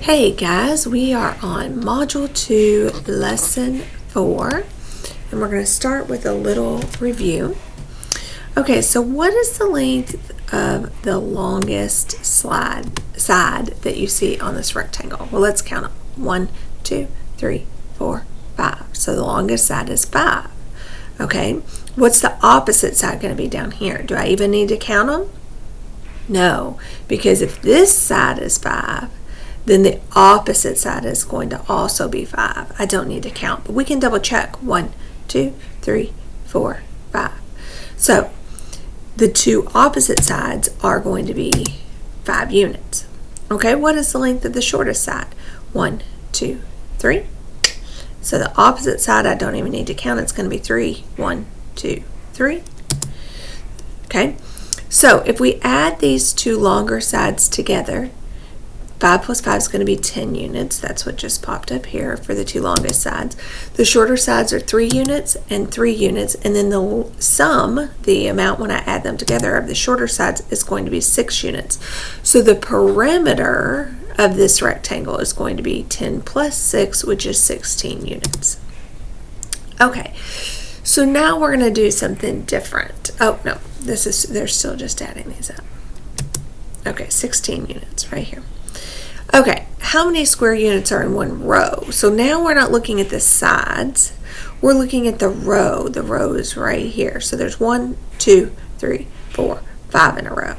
Hey guys, we are on Module 2, Lesson 4, and we're going to start with a little review. Okay, so what is the length of the longest side that you see on this rectangle? Well, let's count them. 1, 2, 3, 4, 5. So the longest side is 5. Okay, what's the opposite side going to be down here? Do I even need to count them? No, because if this side is 5, then the opposite side is going to also be 5. I don't need to count, but we can double check. 1, 2, 3, 4, 5. So the two opposite sides are going to be 5 units. Okay, what is the length of the shortest side? 1, 2, 3. So the opposite side, I don't even need to count. It's going to be 3. 1, 2, 3. Okay, so if we add these two longer sides together, 5 plus 5 is going to be 10 units. That's what just popped up here for the two longest sides. The shorter sides are 3 units and 3 units, and then the sum, the amount when I add them together of the shorter sides, is going to be 6 units. So the perimeter of this rectangle is going to be 10 plus 6, which is 16 units. Okay, so now we're going to do something different. Oh, no, they're still just adding these up. Okay, 16 units right here. Okay, how many square units are in one row? So now we're not looking at the sides. We're looking at the row. The row is right here. So there's 1, 2, 3, 4, 5 in a row.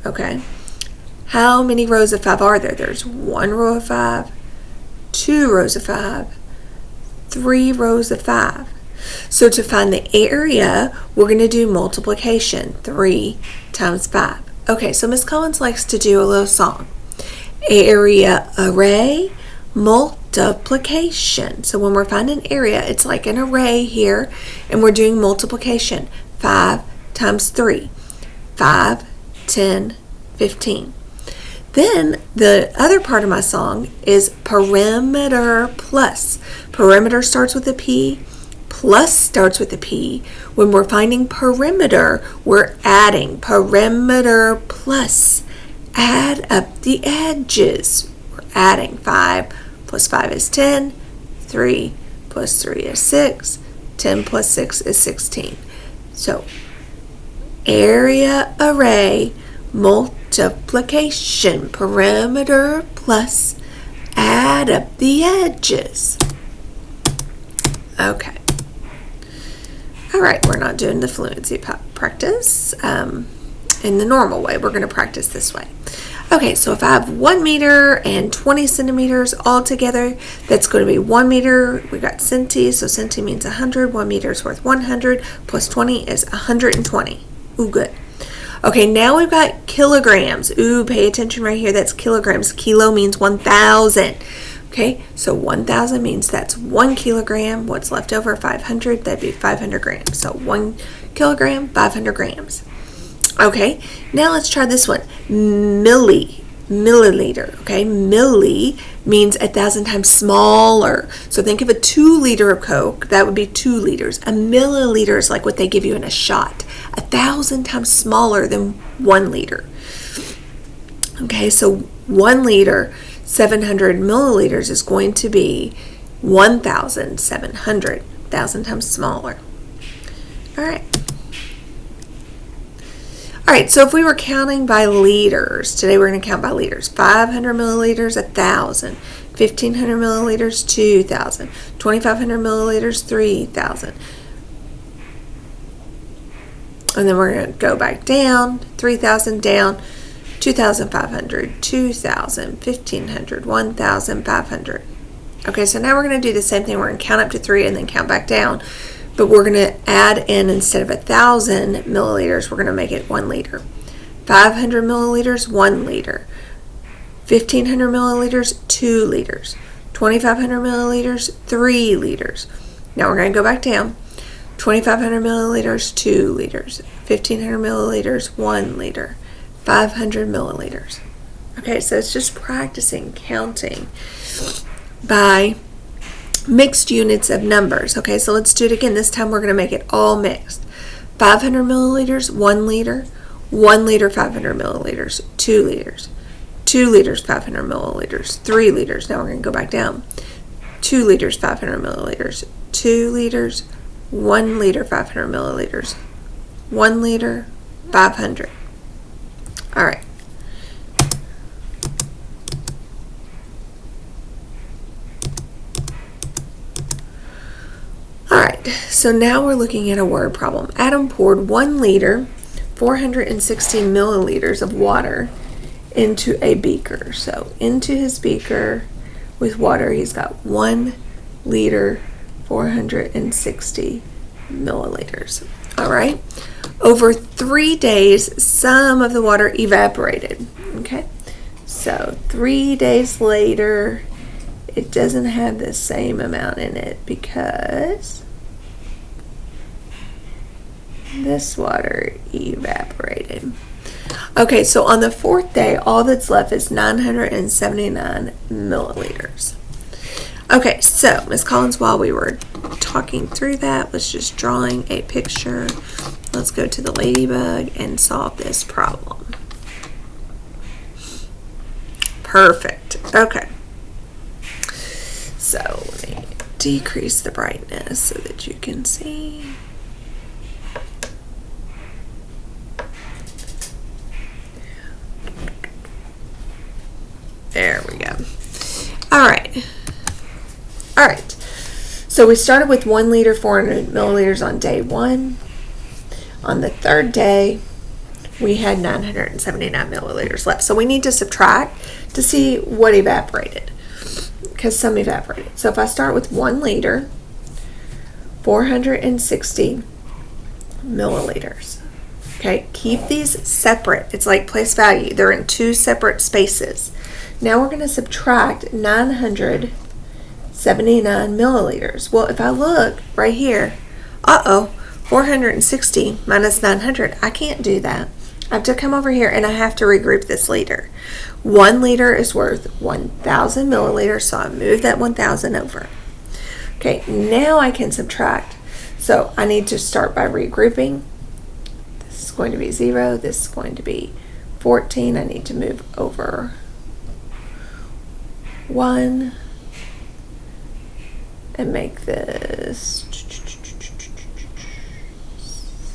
Okay. How many rows of 5 are there? There's 1 row of 5, 2 rows of 5, 3 rows of 5. So to find the area, we're going to do multiplication. 3 times 5. Okay, so Miss Collins likes to do a little song. Area array multiplication. So when we're finding area, it's like an array here, and we're doing multiplication. 5 times 3. 5, 10, 15. Then the other part of my song is perimeter plus. Perimeter starts with a P, plus starts with a P. When we're finding perimeter, we're adding perimeter plus. Add up the edges. We're adding 5 plus 5 is 10, 3 plus 3 is 6, 10 plus 6 is 16. So area array multiplication, perimeter plus, add up the edges. Okay. All right, we're not doing the fluency practice in the normal way. We're going to practice this way. Okay, so if I have 1 meter and 20 centimeters all together, that's going to be 1 meter. We've got centi, so centi means 100. 1 meter is worth 100, plus 20 is 120. Ooh, good. Okay, now we've got kilograms. Ooh, pay attention right here. That's kilograms. Kilo means 1,000. Okay, so 1,000 means that's 1 kilogram. What's left over? 500. That'd be 500 grams. So 1 kilogram, 500 grams. Okay, now let's try this one. Milliliter. Okay, milli means 1,000 times smaller. So think of a 2 liter of Coke. That would be 2 liters. A milliliter is like what they give you in a shot. 1,000 times smaller than 1 liter. Okay, so 1 liter, 700 milliliters is going to be 1,700. 1,000 times smaller. All right. All right, so if we were counting by liters, today we're going to count by liters. 500 milliliters, 1,000. 1,500 milliliters, 2,000. 2,500 milliliters, 3,000. And then we're going to go back down, 3,000 down, 2,500, 2,000, 1,500, 1,500. Okay, so now we're going to do the same thing. We're going to count up to 3 and then count back down. But we're going to add in, instead of 1,000 milliliters, we're going to make it 1 liter. 500 milliliters, 1 liter. 1,500 milliliters, 2 liters. 2,500 milliliters, 3 liters. Now we're going to go back down. 2,500 milliliters, 2 liters. 1,500 milliliters, 1 liter. 500 milliliters. Okay, so it's just practicing counting by mixed units of numbers. Okay, so let's do it again. This time we're going to make it all mixed. 500 milliliters, 1 liter. 1 liter, 500 milliliters, 2 liters. 2 liters, 500 milliliters. 3 liters. Now we're going to go back down. 2 liters, 500 milliliters. 2 liters, 1 liter, 500 milliliters. 1 liter, 500. All right. Alright, so now we're looking at a word problem. Adam poured 1 liter, 460 milliliters of water into a beaker. So into his beaker with water, he's got 1 liter, 460 milliliters. Alright, over 3 days, some of the water evaporated. Okay, so 3 days later, it doesn't have the same amount in it because this water evaporated. Okay, so on the 4th day, all that's left is 979 milliliters. Okay, so Ms. Collins, while we were talking through that, was just drawing a picture. Let's go to the ladybug and solve this problem. Perfect. Okay. So let me decrease the brightness so that you can see. There we go. All right. So we started with 1 liter, 400 milliliters on day 1. On the 3rd day, we had 979 milliliters left. So we need to subtract to see what evaporated, because some evaporated. So if I start with 1 liter, 460 milliliters. Okay, keep these separate. It's like place value. They're in 2 separate spaces. Now we're going to subtract 979 milliliters. Well, if I look right here, 460 minus 900. I can't do that. I have to come over here and I have to regroup this liter. 1 liter is worth 1,000 milliliters, so I move that 1,000 over. Okay, now I can subtract. So I need to start by regrouping. This is going to be 0. This is going to be 14. I need to move over 1 and make this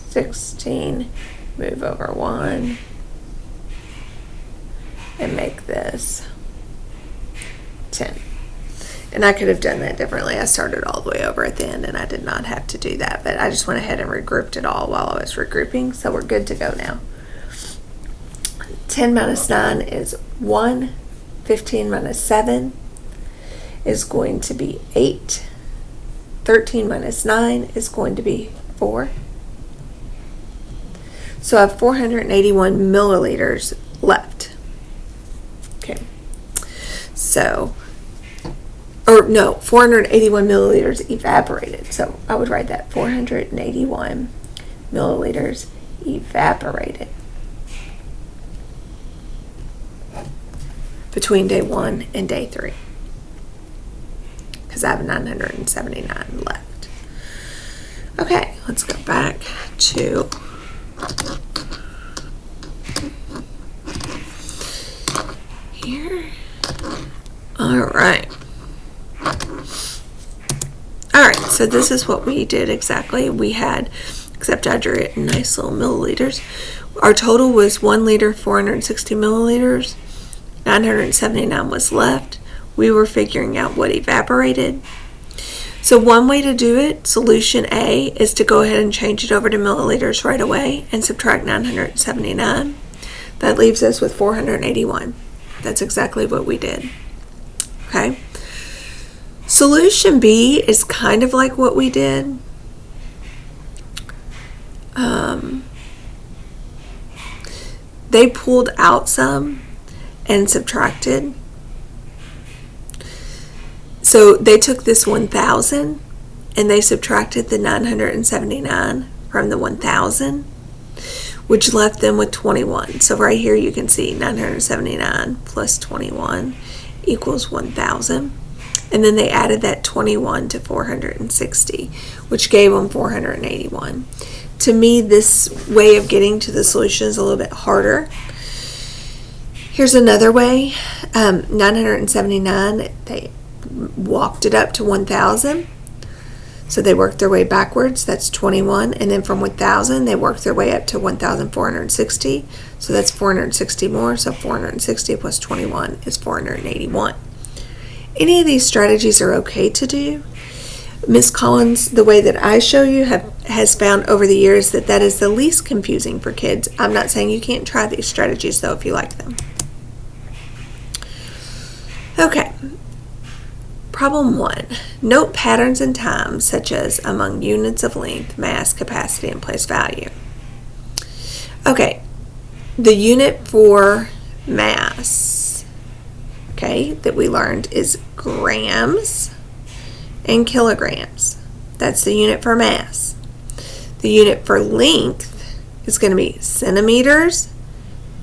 16. Move over 1 and make this 10. And I could have done that differently. I started all the way over at the end and I did not have to do that, but I just went ahead and regrouped it all while I was regrouping, so we're good to go now. 10 minus 9 is 1. 15 minus 7 is going to be 8. 13 minus 9 is going to be 4. So I have 481 milliliters left. Okay. So, 481 milliliters evaporated. So I would write that 481 milliliters evaporated between day 1 and day 3. Because I have 979 left. Okay, let's go back to here. Alright, so this is what we did exactly. We had, except I drew it in nice little milliliters. Our total was 1 liter, 460 milliliters. 979 was left. We were figuring out what evaporated. So one way to do it, solution A, is to go ahead and change it over to milliliters right away and subtract 979. That leaves us with 481. That's exactly what we did. Okay. Solution B is kind of like what we did. They pulled out some and subtracted. So they took this 1,000 and they subtracted the 979 from the 1,000, which left them with 21. So right here you can see 979 plus 21 equals 1,000. And then they added that 21 to 460, which gave them 481. To me, this way of getting to the solution is a little bit harder. Here's another way. 979, they walked it up to 1,000. So they worked their way backwards. That's 21. And then from 1,000, they worked their way up to 1,460. So that's 460 more. So 460 plus 21 is 481. Any of these strategies are okay to do. Ms. Collins, the way that I show you, has found over the years that that is the least confusing for kids. I'm not saying you can't try these strategies, though, if you like them. Okay. Problem 1. Note patterns in time, such as among units of length, mass, capacity, and place value. Okay. The unit for mass, okay, that we learned is grams and kilograms. That's the unit for mass. The unit for length is going to be centimeters,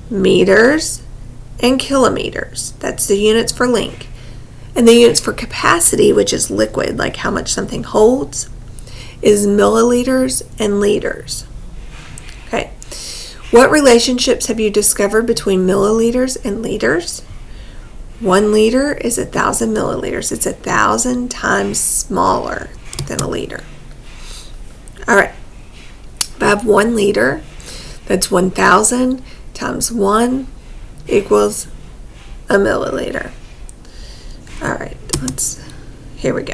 meters, and kilometers. That's the units for length. And the units for capacity, which is liquid, like how much something holds, is milliliters and liters. Okay. What relationships have you discovered between milliliters and liters? 1 liter is 1,000 milliliters. It's 1,000 times smaller than a liter. All right. If I have 1 liter, that's 1,000 times 1 equals a milliliter. All right, here we go.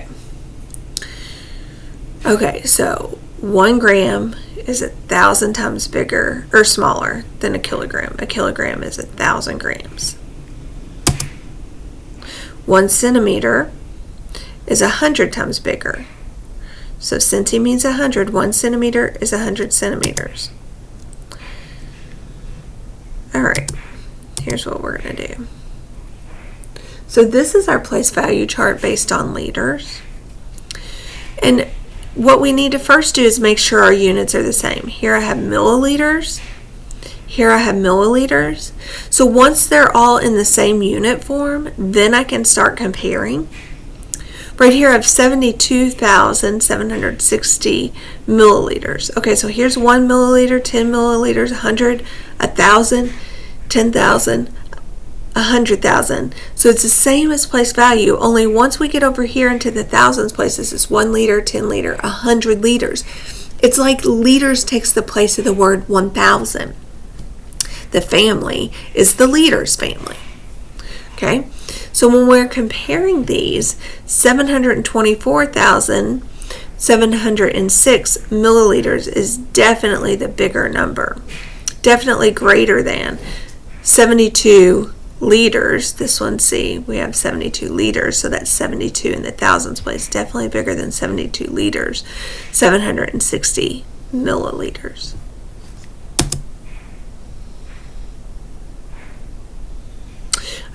Okay, so 1 gram is 1,000 times bigger or smaller than a kilogram. A kilogram is 1,000 grams. 1 centimeter is 100 times bigger. So centi means 100. 1 centimeter is 100 centimeters. All right, here's what we're going to do. So this is our place value chart based on liters. And what we need to first do is make sure our units are the same. Here I have milliliters. Here I have milliliters. So once they're all in the same unit form, then I can start comparing. Right here I have 72,760 milliliters. Okay, so here's 1 milliliter, 10 milliliters, 100, 1,000, 10,000, 100,000. So it's the same as place value, only once we get over here into the thousands places, it's 1 liter, 10 liter, 100 liters. It's like liters takes the place of the word 1,000. The family is the liters family. Okay, so when we're comparing these, 724,706 milliliters is definitely the bigger number, definitely greater than 72 liters. This one, see, we have 72 liters, so that's 72 in the thousands place, definitely bigger than 72 liters, 760 milliliters.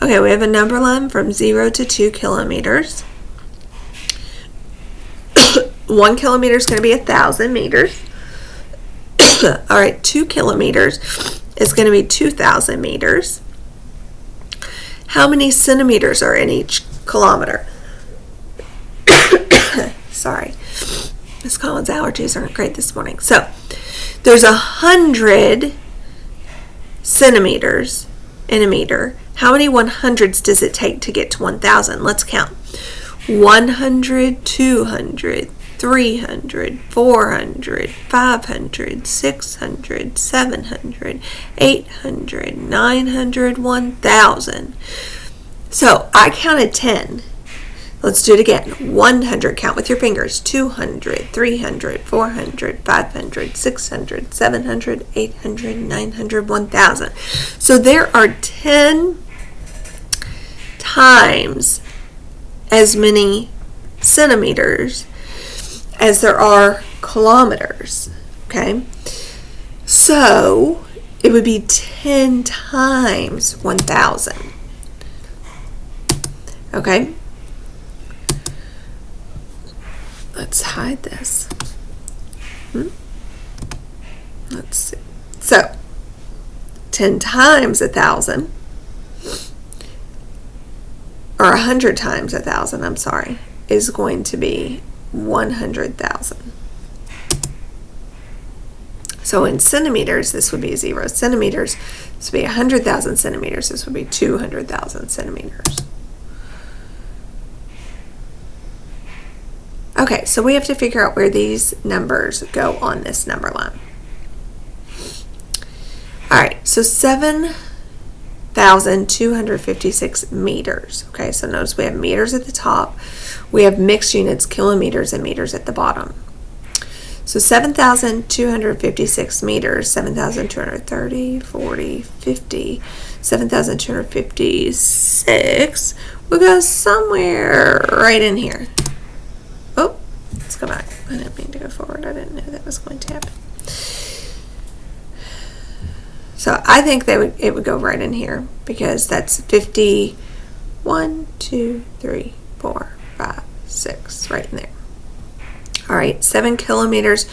Okay, we have a number line from 0 to 2 kilometers. 1 kilometer is going to be 1,000 meters. All right, 2 kilometers is going to be 2,000 meters. How many centimeters are in each kilometer? Sorry, Miss Collins' allergies aren't great this morning. So there's 100 centimeters in a meter. How many 100s does it take to get to 1,000? Let's count. 100, 200, 300, 400, 500, 600, 700, 800, 900, 1,000. So I counted 10. Let's do it again. 100, count with your fingers. 200, 300, 400, 500, 600, 700, 800, 900, 1,000. So there are 10 times as many centimeters as there are kilometers. Okay? So it would be 10 times 1,000. Okay? Let's hide this. Let's see. So 10 times 1,000, or 100 times 1,000, I'm sorry, is going to be 100,000. So in centimeters, this would be 0 centimeters. This would be 100,000 centimeters. This would be 200,000 centimeters. Okay, so we have to figure out where these numbers go on this number line. All right, so 7,256 meters. Okay, so notice we have meters at the top. We have mixed units, kilometers and meters at the bottom. So 7,256 meters, 7,230, 40, 50, 7,256 will go somewhere right in here. Oh, let's go back. I didn't mean to go forward. I didn't know that was going to happen. So I think it would go right in here because that's 50, 1, 2, 3, 4, 5, 6, right in there. All right, 7 kilometers,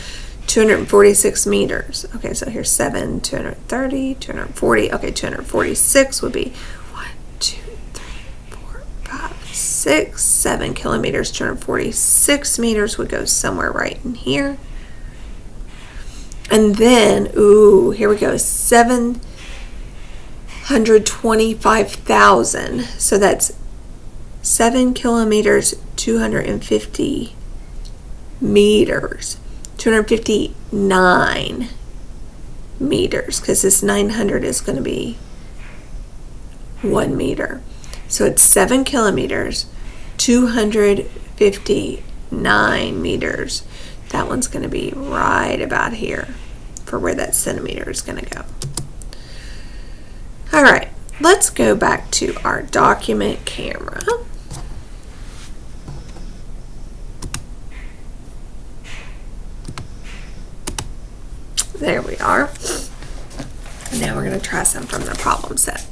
246 meters. Okay, so here's 7, 230, 240. Okay, 246 would be 1, 2, 3, 4, 5, 6. 7 kilometers, 246 meters would go somewhere right in here. And then, ooh, here we go, 725,000. So that's 7 kilometers, 250 meters, 259 meters, because this 900 is going to be 1 meter. So it's 7 kilometers, 259 meters. That one's going to be right about here for where that centimeter is going to go. All right, let's go back to our document camera. There we are. Now we're going to try some from the problem set.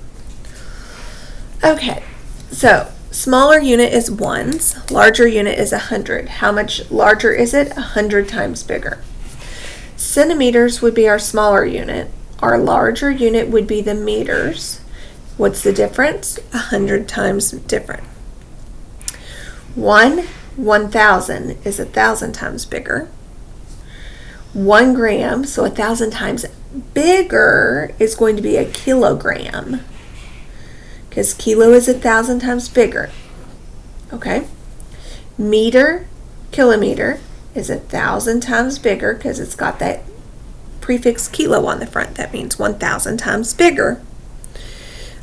Okay, so smaller unit is ones, larger unit is 100. How much larger is it? 100 times bigger. Centimeters would be our smaller unit. Our larger unit would be the meters. What's the difference? 100 times different. 1,000 is 1,000 times bigger. 1 gram, so 1,000 times bigger, is going to be a kilogram, because kilo is 1,000 times bigger. Okay, meter, kilometer is 1,000 times bigger because it's got that prefix kilo on the front. That means 1,000 times bigger.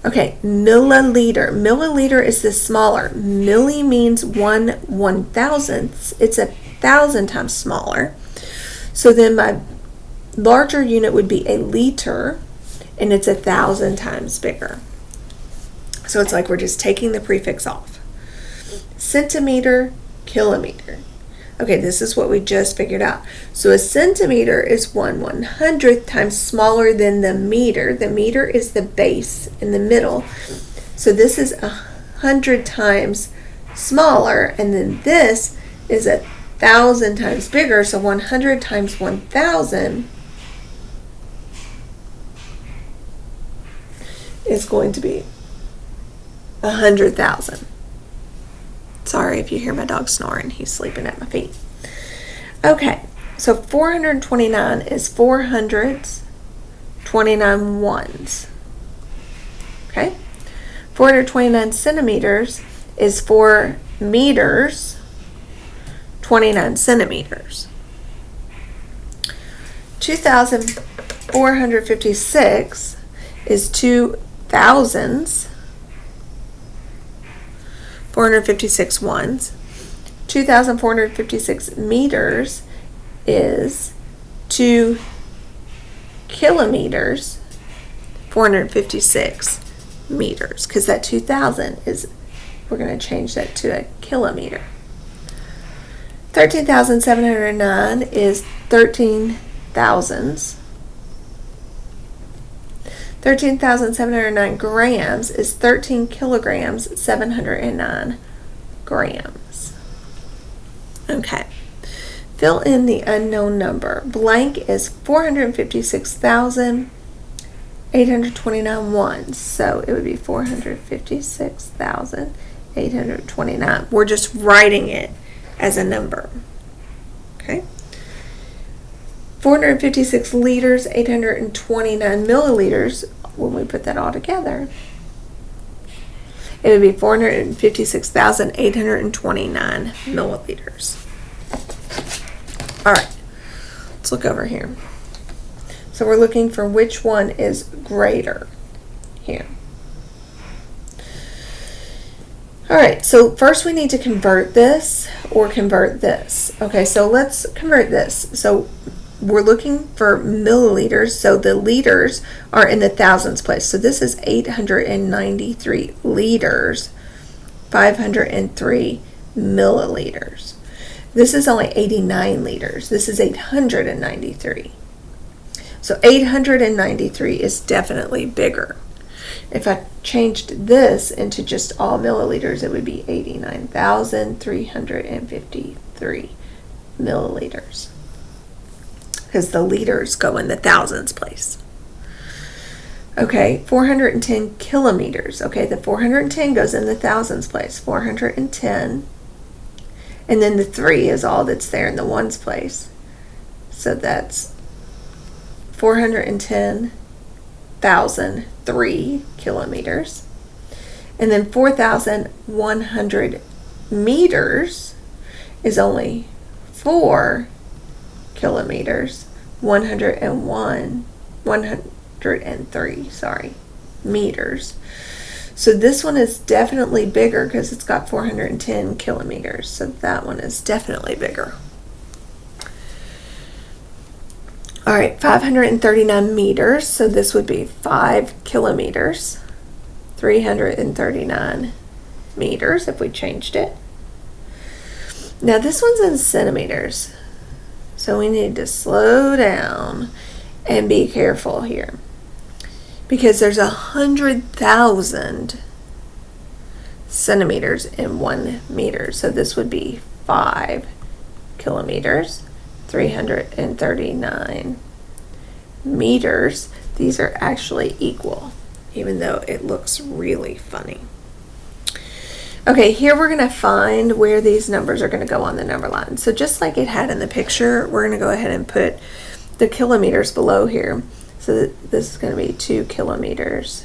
Okay, milliliter. Milliliter is the smaller. Milli means 1/1000th. It's 1,000 times smaller. So then my larger unit would be a liter, and it's 1,000 times bigger. So it's like we're just taking the prefix off. Centimeter, kilometer. Okay, this is what we just figured out. So a centimeter is 1/100th times smaller than the meter. The meter is the base in the middle. So this is 100 times smaller, and then this is 1,000 times bigger. So 100 times 1,000 is going to be 100,000. Sorry if you hear my dog snoring. He's sleeping at my feet. Okay, so 429 is 4 hundreds, 29 ones. Okay, 429 centimeters is 4 meters, 29 centimeters. 2,456 is 2 thousands, 456 ones. 2,456 meters is 2 kilometers, 456 meters, because that 2,000 is, we're going to change that to a kilometer. 13,709 is 13 thousands. 13,709 grams is 13 kilograms, 709 grams. Okay. Fill in the unknown number. Blank is 456,829 ones. So it would be 456,829. We're just writing it as a number. Okay. 456 liters, 829 milliliters. When we put that all together, it would be 456,829 milliliters. All right, let's look over here. So we're looking for which one is greater here. All right, so first we need to convert this or convert this. Okay, so let's convert this. So we're looking for milliliters, so the liters are in the thousands place. So this is 893 liters, 503 milliliters. This is only 89 liters. This is 893. So 893 is definitely bigger. If I changed this into just all milliliters, it would be 89,353 milliliters. Because the liters go in the thousands place. Okay, 410 kilometers. Okay, the 410 goes in the thousands place. 410. And then the 3 is all that's there in the ones place. So that's 410,003 kilometers. And then 4,100 meters is only 4 kilometers. 103, sorry, meters. So this one is definitely bigger because it's got 410 kilometers. So that one is definitely bigger. All right, 539 meters. So this would be 5 kilometers. 339 meters if we changed it. Now this one's in centimeters. So we need to slow down and be careful here. Because there's 100,000 centimeters in 1 meter. So this would be 5 kilometers, 339 meters. These are actually equal, even though it looks really funny. Okay, here we're going to find where these numbers are going to go on the number line. So just like it had in the picture, we're going to go ahead and put the kilometers below here. So this is going to be 2 kilometers,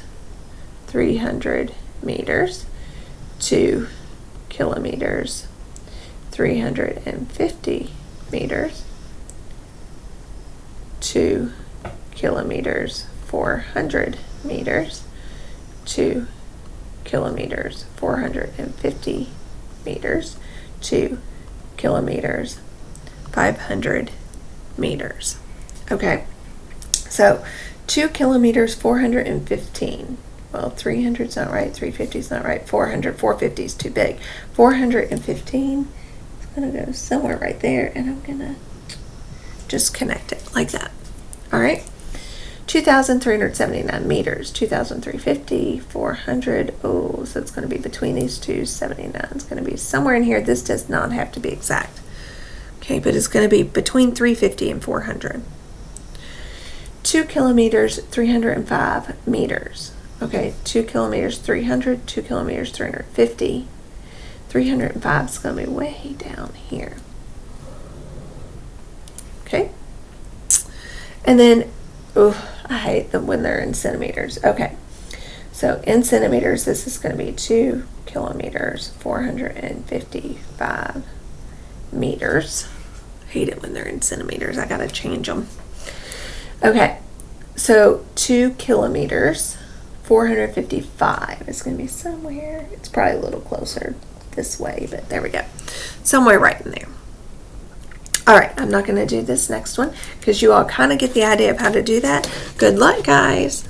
300 meters, 2 kilometers, 350 meters, 2 kilometers, 400 meters, 2 kilometers, 450 meters, 2 kilometers, 500 meters. Okay. So 2 kilometers, 415. Well, 300 is not right, 350 is not right, 450 is too big. 415 is going to go somewhere right there, and I'm going to just connect it like that. All right. 2,379 meters, 2,350, 400. Oh, so it's going to be between these two. 79 is going to be somewhere in here. This does not have to be exact. Okay, but it's going to be between 350 and 400. 2 kilometers, 305 meters. Okay, 2 kilometers, 300, 2 kilometers, 350. 305 is going to be way down here. Okay. And then, oh, I hate them when they're in centimeters. Okay, so in centimeters, this is going to be 2 kilometers, 455 meters. I hate it when they're in centimeters. I got to change them. Okay, so 2 kilometers, 455 is going to be somewhere. It's probably a little closer this way, but there we go. Somewhere right in there. All right, I'm not going to do this next one because you all kind of get the idea of how to do that. Good luck, guys.